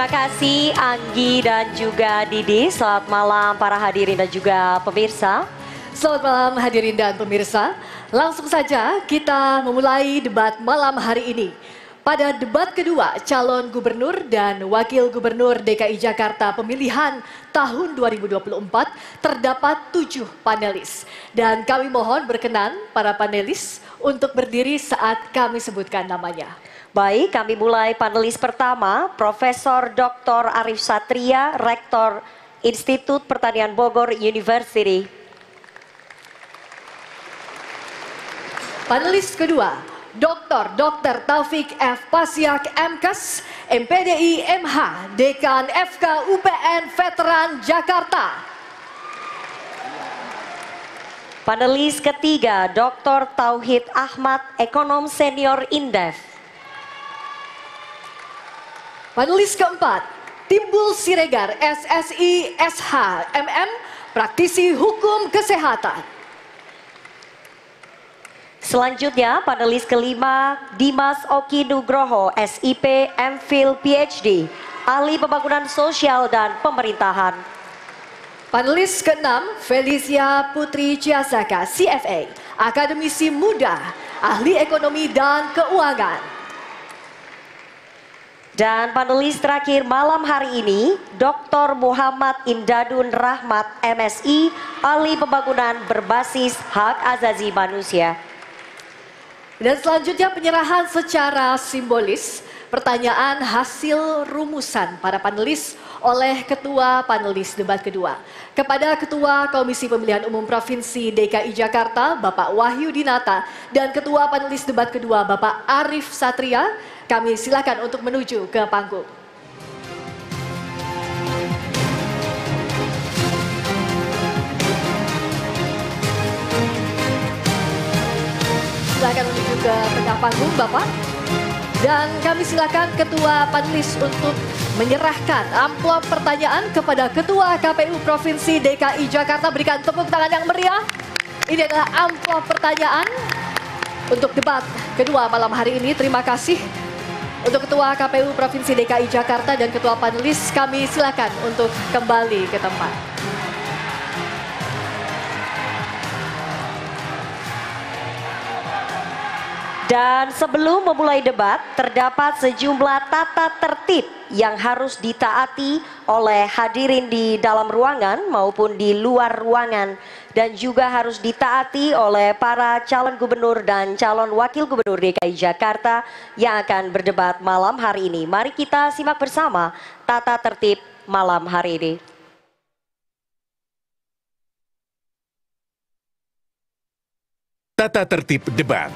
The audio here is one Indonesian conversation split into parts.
Terima kasih Anggi dan juga Didi. Selamat malam para hadirin dan juga pemirsa. Selamat malam hadirin dan pemirsa. Langsung saja kita memulai debat malam hari ini. Pada debat kedua, calon gubernur dan wakil gubernur DKI Jakarta pemilihan tahun 2024 terdapat 7 panelis. Dan kami mohon berkenan para panelis untuk berdiri saat kami sebutkan namanya. Baik, kami mulai panelis pertama, Profesor Dr. Arif Satria, Rektor Institut Pertanian Bogor University. Panelis kedua, Dr. Taufik F. Pasyak MKes, MPDI MH, Dekan FK UPN Veteran Jakarta. Panelis ketiga, Dr. Tauhid Ahmad, Ekonom Senior Indef. Panelis keempat, Timbul Siregar, SSI SH, MM, Praktisi Hukum Kesehatan. Selanjutnya panelis kelima, Dimas Oki Nugroho, SIP, MPhil, PhD, Ahli Pembangunan Sosial dan Pemerintahan. Panelis keenam, Felicia Putri Ciasaka, CFA, Akademisi Muda, Ahli Ekonomi dan Keuangan. Dan panelis terakhir malam hari ini, Dr. Muhammad Imdadun Rahmat, MSI, Ahli Pembangunan Berbasis Hak Azazi Manusia. Dan selanjutnya penyerahan secara simbolis pertanyaan hasil rumusan para panelis oleh Ketua Panelis Debat Kedua. Kepada Ketua Komisi Pemilihan Umum Provinsi DKI Jakarta, Bapak Wahyu Dinata, dan Ketua Panelis Debat Kedua, Bapak Arif Satria, kami silakan untuk menuju ke panggung. Silakan menuju ke tengah panggung, Bapak. Dan kami silakan Ketua Panelis untuk menyerahkan amplop pertanyaan kepada Ketua KPU Provinsi DKI Jakarta. Berikan tepuk tangan yang meriah. Ini adalah amplop pertanyaan untuk debat kedua malam hari ini. Terima kasih untuk Ketua KPU Provinsi DKI Jakarta dan Ketua Panelis. Kami silakan untuk kembali ke tempat. Dan sebelum memulai debat, terdapat sejumlah tata tertib yang harus ditaati oleh hadirin di dalam ruangan maupun di luar ruangan. Dan juga harus ditaati oleh para calon gubernur dan calon wakil gubernur DKI Jakarta yang akan berdebat malam hari ini. Mari kita simak bersama tata tertib malam hari ini. Tata tertib debat.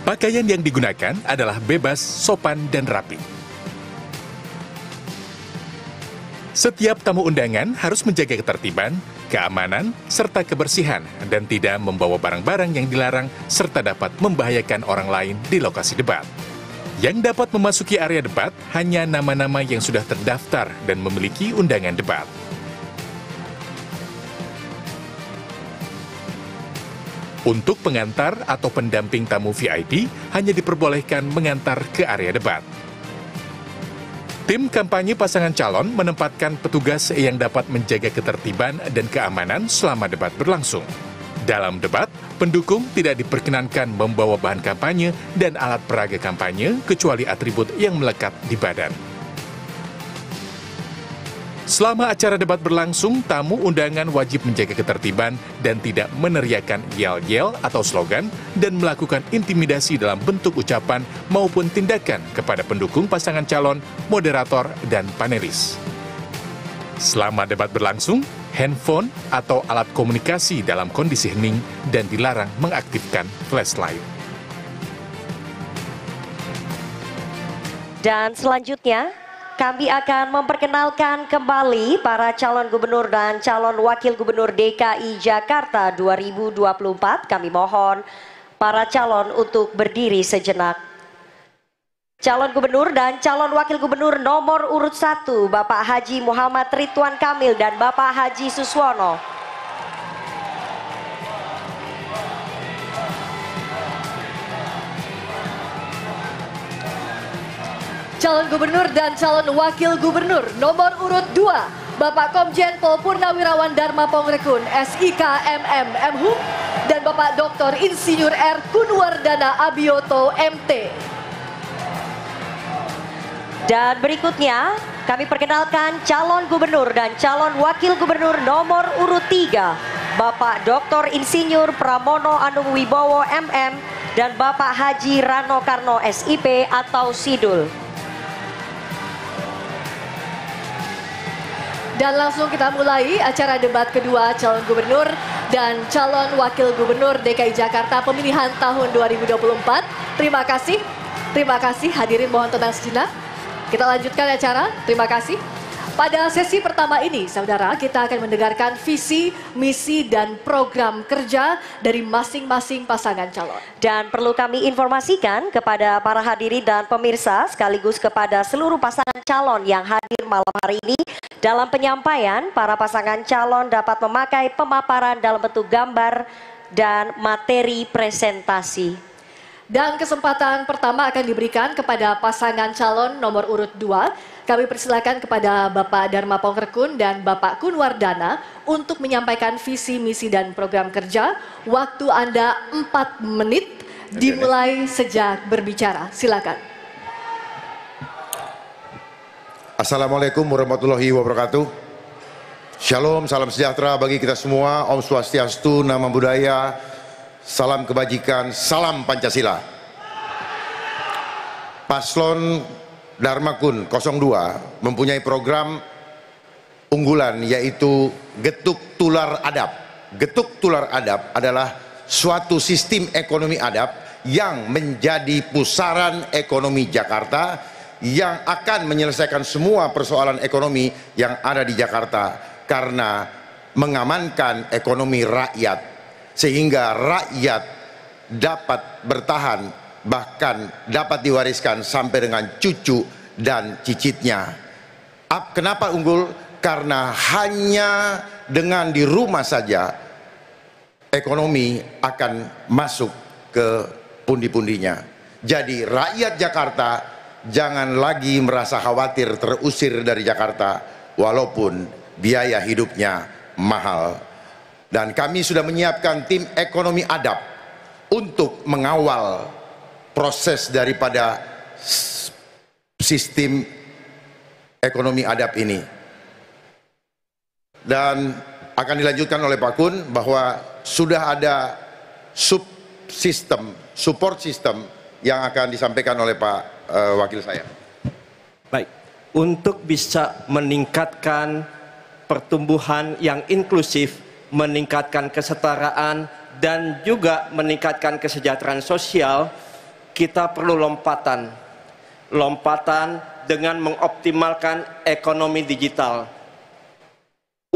Pakaian yang digunakan adalah bebas, sopan, dan rapi. Setiap tamu undangan harus menjaga ketertiban, keamanan, serta kebersihan dan tidak membawa barang-barang yang dilarang serta dapat membahayakan orang lain di lokasi debat. Yang dapat memasuki area debat hanya nama-nama yang sudah terdaftar dan memiliki undangan debat. Untuk pengantar atau pendamping tamu VIP hanya diperbolehkan mengantar ke area debat. Tim kampanye pasangan calon menempatkan petugas yang dapat menjaga ketertiban dan keamanan selama debat berlangsung. Dalam debat, pendukung tidak diperkenankan membawa bahan kampanye dan alat peraga kampanye kecuali atribut yang melekat di badan. Selama acara debat berlangsung, tamu undangan wajib menjaga ketertiban dan tidak meneriakan yel-yel atau slogan dan melakukan intimidasi dalam bentuk ucapan maupun tindakan kepada pendukung pasangan calon, moderator, dan panelis. Selama debat berlangsung, handphone atau alat komunikasi dalam kondisi hening dan dilarang mengaktifkan flashlight. Dan selanjutnya, kami akan memperkenalkan kembali para calon gubernur dan calon wakil gubernur DKI Jakarta 2024. Kami mohon para calon untuk berdiri sejenak. Calon gubernur dan calon wakil gubernur nomor urut 1, Bapak Haji Muhammad Ridwan Kamil dan Bapak Haji Suswono. calon gubernur dan calon wakil gubernur. Nomor urut 2, Bapak Komjen Pol Purnawirawan Dharma Pongrekun, SIK MM Mhum, dan Bapak Dr. Insinyur R. Kunwardana Abioto MT. Dan berikutnya kami perkenalkan calon gubernur dan calon wakil gubernur nomor urut 3. Bapak Dr. Insinyur Pramono Anung Wibowo MM dan Bapak Haji Rano Karno SIP atau Sidul. Dan langsung kita mulai acara debat kedua calon gubernur dan calon wakil gubernur DKI Jakarta pemilihan tahun 2024. Terima kasih hadirin, mohon tenang sejenak. Kita lanjutkan acara, terima kasih. Pada sesi pertama ini, saudara, kita akan mendengarkan visi, misi, dan program kerja dari masing-masing pasangan calon. Dan perlu kami informasikan kepada para hadirin dan pemirsa, sekaligus kepada seluruh pasangan calon yang hadir malam hari ini, dalam penyampaian, para pasangan calon dapat memakai pemaparan dalam bentuk gambar dan materi presentasi. Dan kesempatan pertama akan diberikan kepada pasangan calon nomor urut 2. Kami persilakan kepada Bapak Dharma Pongrekun dan Bapak Kunwardana untuk menyampaikan visi, misi, dan program kerja. Waktu Anda 4 menit, dimulai sejak berbicara. Silakan. Assalamualaikum warahmatullahi wabarakatuh. Shalom, salam sejahtera bagi kita semua. Om Swastiastu, Namo Buddhaya, salam kebajikan, salam Pancasila. Paslon Dharma Kun 02 mempunyai program unggulan yaitu Getuk Tular Adab. Getuk Tular Adab adalah suatu sistem ekonomi adab yang menjadi pusaran ekonomi Jakarta yang akan menyelesaikan semua persoalan ekonomi yang ada di Jakarta karena mengamankan ekonomi rakyat sehingga rakyat dapat bertahan, bahkan dapat diwariskan sampai dengan cucu dan cicitnya. Kenapa unggul? Karena hanya dengan di rumah saja ekonomi akan masuk ke pundi-pundinya. Jadi rakyat Jakarta jangan lagi merasa khawatir terusir dari Jakarta walaupun biaya hidupnya mahal. Dan kami sudah menyiapkan tim ekonomi adab untuk mengawal proses daripada sistem ekonomi adab ini. Dan akan dilanjutkan oleh Pak Kun bahwa sudah ada support system yang akan disampaikan oleh Pak wakil saya. Baik, untuk bisa meningkatkan pertumbuhan yang inklusif, meningkatkan kesetaraan, dan juga meningkatkan kesejahteraan sosial, kita perlu lompatan dengan mengoptimalkan ekonomi digital.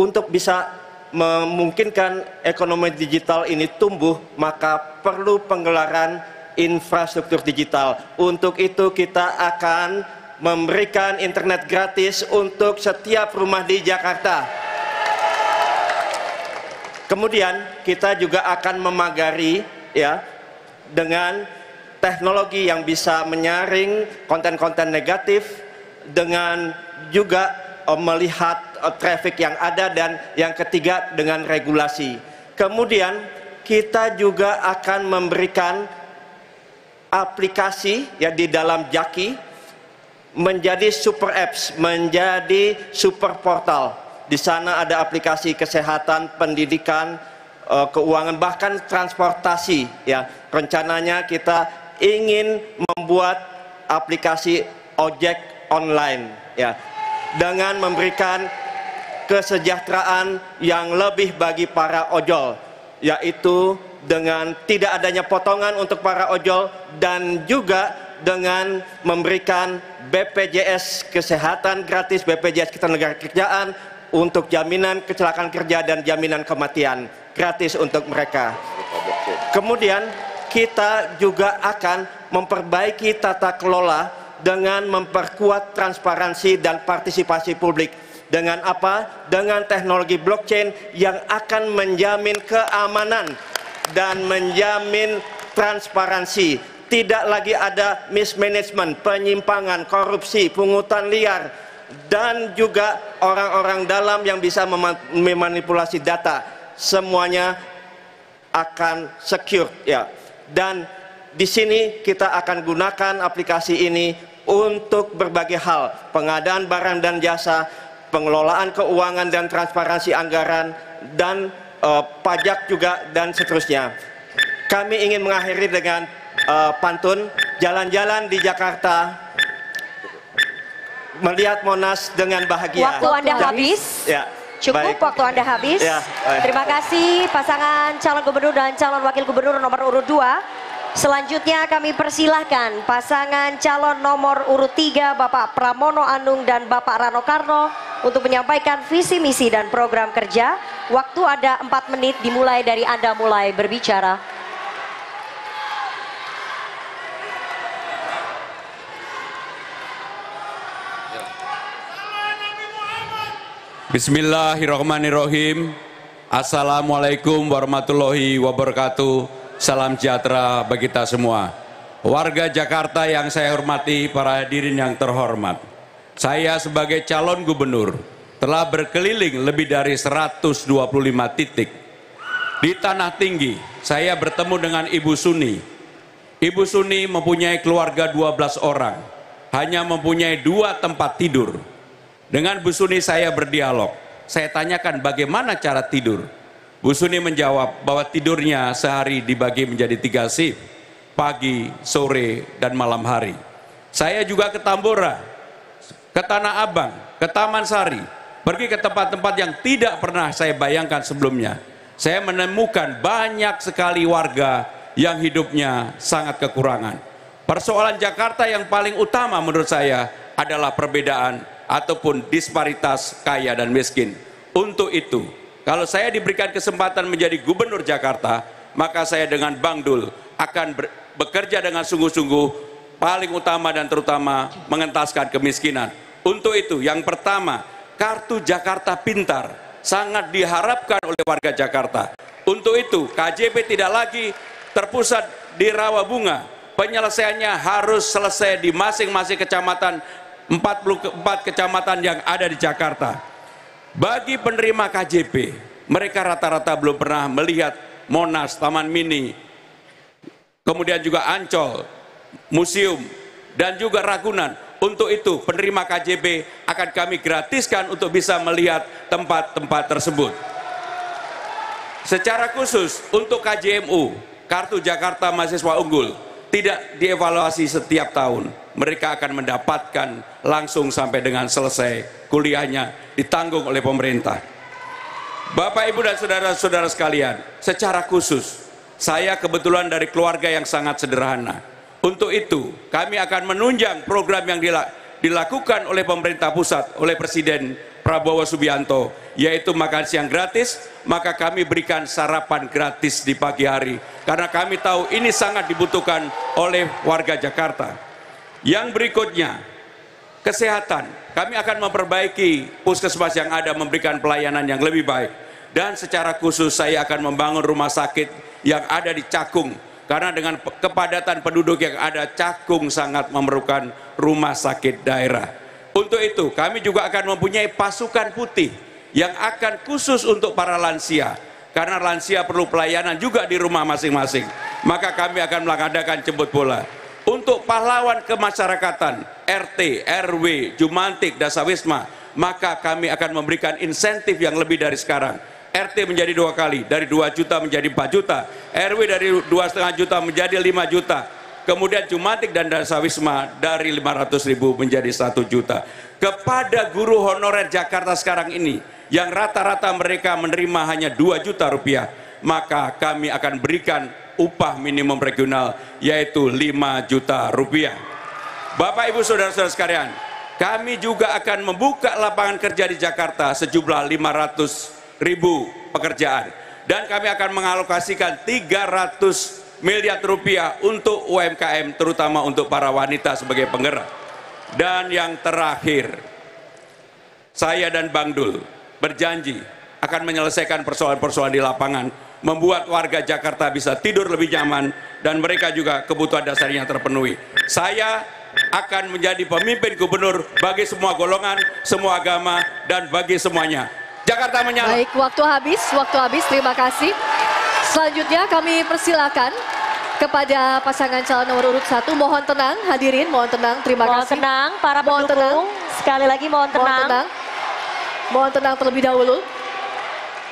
Untuk bisa memungkinkan ekonomi digital ini tumbuh, maka perlu penggelaran infrastruktur digital. Untuk itu kita akan memberikan internet gratis untuk setiap rumah di Jakarta. Kemudian kita juga akan memagari dengan teknologi yang bisa menyaring konten-konten negatif, dengan juga melihat traffic yang ada, dan yang ketiga dengan regulasi. Kemudian kita juga akan memberikan aplikasi di dalam Jaki menjadi super apps, menjadi super portal. Di sana ada aplikasi kesehatan, pendidikan, keuangan, bahkan transportasi. Rencananya kita ingin membuat aplikasi ojek online dengan memberikan kesejahteraan yang lebih bagi para ojol, yaitu dengan tidak adanya potongan untuk para ojol dan juga dengan memberikan BPJS kesehatan gratis, BPJS ketenagakerjaan untuk jaminan kecelakaan kerja dan jaminan kematian gratis untuk mereka. Kemudian kita juga akan memperbaiki tata kelola dengan memperkuat transparansi dan partisipasi publik. Dengan apa? Dengan teknologi blockchain yang akan menjamin keamanan dan menjamin transparansi. tidak lagi ada mismanagement, penyimpangan, korupsi, pungutan liar, dan juga orang-orang dalam yang bisa memanipulasi data. Semuanya akan secure ya. Dan di sini kita akan gunakan aplikasi ini untuk berbagai hal, pengadaan barang dan jasa, pengelolaan keuangan dan transparansi anggaran, dan pajak juga, dan seterusnya. Kami ingin mengakhiri dengan pantun, jalan-jalan di Jakarta, melihat Monas dengan bahagia. Waktu Anda habis. Ya, Cukup, baik. waktu Anda habis. Ya, baik. Terima kasih pasangan calon gubernur dan calon wakil gubernur nomor urut 2. Selanjutnya kami persilahkan pasangan calon nomor urut 3 Bapak Pramono Anung dan Bapak Rano Karno untuk menyampaikan visi misi dan program kerja. Waktu ada 4 menit dimulai dari Anda mulai berbicara. Bismillahirrahmanirrahim. Assalamualaikum warahmatullahi wabarakatuh. Salam sejahtera bagi kita semua. Warga Jakarta yang saya hormati, para hadirin yang terhormat. Saya sebagai calon gubernur telah berkeliling lebih dari 125 titik. Di Tanah Tinggi, saya bertemu dengan Ibu Suni. Ibu Suni mempunyai keluarga 12 orang, hanya mempunyai 2 tempat tidur. Dengan Bu Suni saya berdialog. Saya tanyakan bagaimana cara tidur. Bu Suni menjawab bahwa tidurnya sehari dibagi menjadi 3 shift, pagi, sore, dan malam hari. Saya juga ke Tambora, ke Tanah Abang, ke Taman Sari, pergi ke tempat-tempat yang tidak pernah saya bayangkan sebelumnya. Saya menemukan banyak sekali warga yang hidupnya sangat kekurangan. Persoalan Jakarta yang paling utama menurut saya adalah perbedaan ataupun disparitas kaya dan miskin. Untuk itu, kalau saya diberikan kesempatan menjadi gubernur Jakarta, maka saya dengan Bang Dul akan bekerja dengan sungguh-sungguh, paling utama dan terutama mengentaskan kemiskinan. Untuk itu, yang pertama, kartu Jakarta Pintar sangat diharapkan oleh warga Jakarta. Untuk itu, KJP tidak lagi terpusat di Rawabunga. Penyelesaiannya harus selesai di masing-masing kecamatan, 44 kecamatan yang ada di Jakarta. Bagi penerima KJP, mereka rata-rata belum pernah melihat Monas, Taman Mini, kemudian juga Ancol, museum, dan juga Ragunan. Untuk itu, penerima KJP akan kami gratiskan untuk bisa melihat tempat-tempat tersebut. Secara khusus untuk KJMU, Kartu Jakarta Mahasiswa Unggul, tidak dievaluasi setiap tahun. Mereka akan mendapatkan langsung sampai dengan selesai kuliahnya, ditanggung oleh pemerintah. Bapak, Ibu, dan saudara-saudara sekalian, secara khusus saya kebetulan dari keluarga yang sangat sederhana. Untuk itu kami akan menunjang program yang dilakukan oleh pemerintah pusat, oleh Presiden Prabowo Subianto, yaitu makan siang gratis. Maka kami berikan sarapan gratis di pagi hari, karena kami tahu ini sangat dibutuhkan oleh warga Jakarta. Yang berikutnya, kesehatan. Kami akan memperbaiki puskesmas yang ada, memberikan pelayanan yang lebih baik. Dan secara khusus saya akan membangun rumah sakit yang ada di Cakung, karena dengan kepadatan penduduk yang ada, Cakung sangat memerlukan rumah sakit daerah. Untuk itu kami juga akan mempunyai pasukan putih yang akan khusus untuk para lansia, karena lansia perlu pelayanan juga di rumah masing-masing. Maka kami akan mengadakan jemput bola. Untuk pahlawan kemasyarakatan, RT, RW, Jumantik, Dasawisma, maka kami akan memberikan insentif yang lebih dari sekarang. RT menjadi 2 kali, dari 2 juta menjadi 4 juta, RW dari 2,5 juta menjadi 5 juta, kemudian Jumantik dan Dasawisma dari 500.000 menjadi 1 juta. Kepada guru honorer Jakarta sekarang ini, yang rata-rata mereka menerima hanya 2 juta rupiah, maka kami akan berikan upah minimum regional, yaitu 5 juta rupiah. Bapak, Ibu, saudara-saudara sekalian, kami juga akan membuka lapangan kerja di Jakarta sejumlah 500.000 pekerjaan, dan kami akan mengalokasikan 300 miliar rupiah untuk UMKM, terutama untuk para wanita sebagai penggerak. Dan yang terakhir, saya dan Bang Dul berjanji akan menyelesaikan persoalan-persoalan di lapangan membuat warga Jakarta bisa tidur lebih nyaman, dan mereka juga kebutuhan dasarnya terpenuhi. Saya akan menjadi pemimpin gubernur bagi semua golongan, semua agama, dan bagi semuanya. Jakarta menyala. Baik, waktu habis, terima kasih. Selanjutnya kami persilakan kepada pasangan calon nomor urut 1. Mohon tenang hadirin, mohon tenang, terima Mohon kasih. tenang para Mohon pendukung. Sekali lagi mohon tenang. Mohon tenang terlebih dahulu.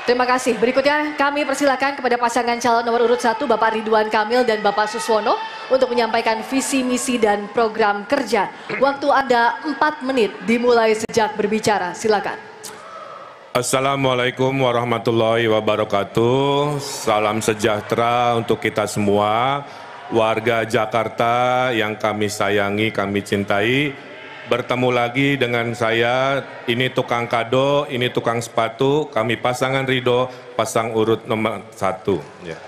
Terima kasih. Berikutnya kami persilakan kepada pasangan calon nomor urut 1 Bapak Ridwan Kamil dan Bapak Suswono untuk menyampaikan visi, misi, dan program kerja. Waktu Anda 4 menit dimulai sejak berbicara. Silakan. Assalamualaikum warahmatullahi wabarakatuh. Salam sejahtera untuk kita semua. Warga Jakarta yang kami sayangi, kami cintai. Bertemu lagi dengan saya, ini tukang kado, ini tukang sepatu, kami pasangan Ridho, pasang urut nomor 1. Ya.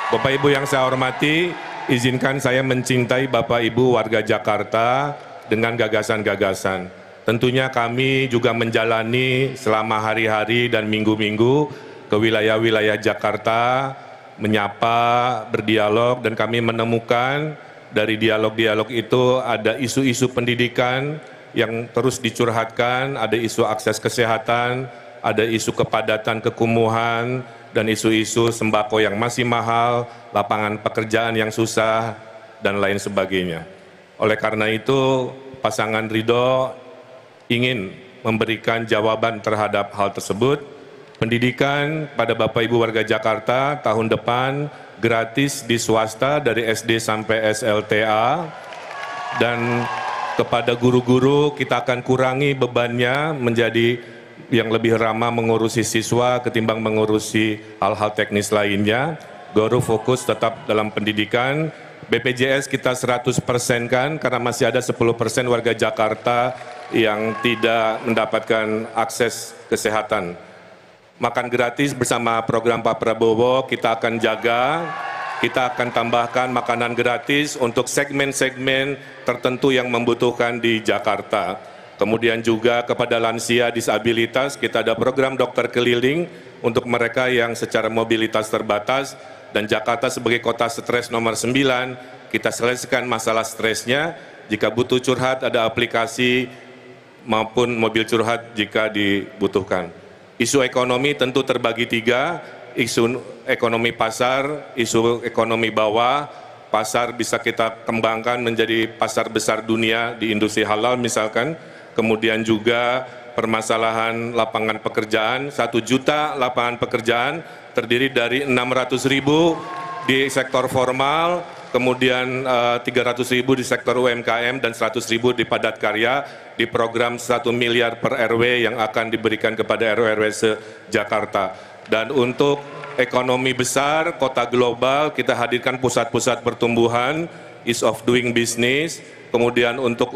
Bapak Ibu yang saya hormati, izinkan saya mencintai Bapak Ibu warga Jakarta dengan gagasan-gagasan. Tentunya kami juga menjalani selama hari-hari dan minggu-minggu ke wilayah-wilayah Jakarta, menyapa, berdialog, dan kami menemukan dari dialog-dialog itu ada isu-isu pendidikan yang terus dicurhatkan, ada isu akses kesehatan, ada isu kepadatan kekumuhan, dan isu-isu sembako yang masih mahal, lapangan pekerjaan yang susah, dan lain sebagainya. Oleh karena itu, pasangan Ridho ingin memberikan jawaban terhadap hal tersebut. Pendidikan pada Bapak Ibu warga Jakarta tahun depan gratis di swasta dari SD sampai SLTA, dan kepada guru-guru kita akan kurangi bebannya menjadi yang lebih ramah mengurusi siswa ketimbang mengurusi hal-hal teknis lainnya. Guru fokus tetap dalam pendidikan. BPJS kita 100% kan, karena masih ada 10% warga Jakarta yang tidak mendapatkan akses kesehatan. Makan gratis bersama program Pak Prabowo kita akan jaga. Kita akan tambahkan makanan gratis untuk segmen-segmen tertentu yang membutuhkan di Jakarta. Kemudian juga kepada lansia disabilitas, kita ada program dokter keliling untuk mereka yang secara mobilitas terbatas. Dan Jakarta sebagai kota stres nomor 9, kita selesaikan masalah stresnya. Jika butuh curhat, ada aplikasi maupun mobil curhat jika dibutuhkan. Isu ekonomi tentu terbagi 3. Isu ekonomi pasar, isu ekonomi bawah. Pasar bisa kita kembangkan menjadi pasar besar dunia di industri halal misalkan. Kemudian juga permasalahan lapangan pekerjaan, 1 juta lapangan pekerjaan terdiri dari 600.000 di sektor formal, kemudian 300.000 di sektor UMKM dan 100.000 di padat karya di program 1 miliar per RW yang akan diberikan kepada RW-RW se-Jakarta. Dan untuk ekonomi besar, kota global, kita hadirkan pusat-pusat pertumbuhan, ease of doing business. Kemudian untuk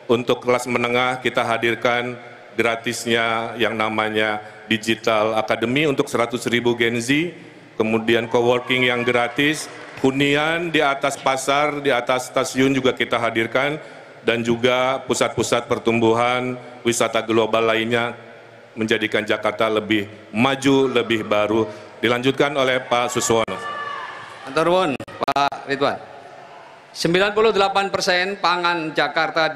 untuk kelas menengah kita hadirkan gratisnya yang namanya Digital Academy untuk 100.000 Gen Z. Kemudian coworking yang gratis, hunian di atas pasar, di atas stasiun juga kita hadirkan. Dan juga pusat-pusat pertumbuhan, wisata global lainnya menjadikan Jakarta lebih maju, lebih baru. Dilanjutkan oleh Pak Suswono. Antarwon, Pak Ridwan. 98% pangan Jakarta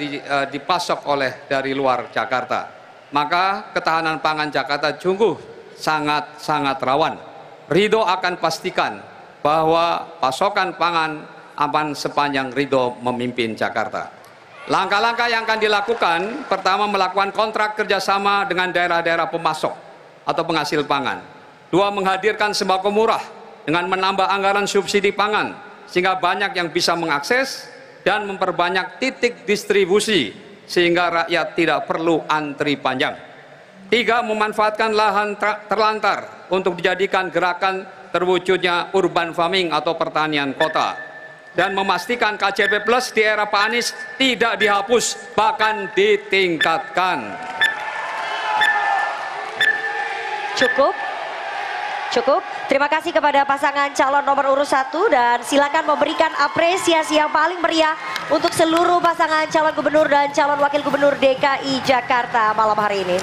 dipasok dari luar Jakarta. Maka ketahanan pangan Jakarta sungguh sangat rawan. Ridho akan pastikan bahwa pasokan pangan aman sepanjang Ridho memimpin Jakarta. Langkah-langkah yang akan dilakukan, pertama melakukan kontrak kerjasama dengan daerah-daerah pemasok atau penghasil pangan. 2, menghadirkan sembako murah dengan menambah anggaran subsidi pangan sehingga banyak yang bisa mengakses, dan memperbanyak titik distribusi sehingga rakyat tidak perlu antri panjang. 3, memanfaatkan lahan terlantar untuk dijadikan gerakan terwujudnya urban farming atau pertanian kota. Dan memastikan KJP Plus di era Pak Anies tidak dihapus, bahkan ditingkatkan. Cukup. Terima kasih kepada pasangan calon nomor urut 1 dan silakan memberikan apresiasi yang paling meriah untuk seluruh pasangan calon gubernur dan calon wakil gubernur DKI Jakarta malam hari ini.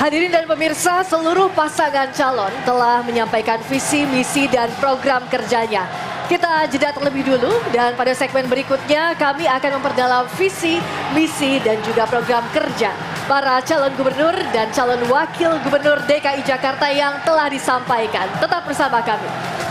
Hadirin dan pemirsa, seluruh pasangan calon telah menyampaikan visi, misi, dan program kerjanya. Kita jeda terlebih dulu dan pada segmen berikutnya kami akan memperdalam visi, misi, dan juga program kerja para calon gubernur dan calon wakil gubernur DKI Jakarta yang telah disampaikan. Tetap bersama kami.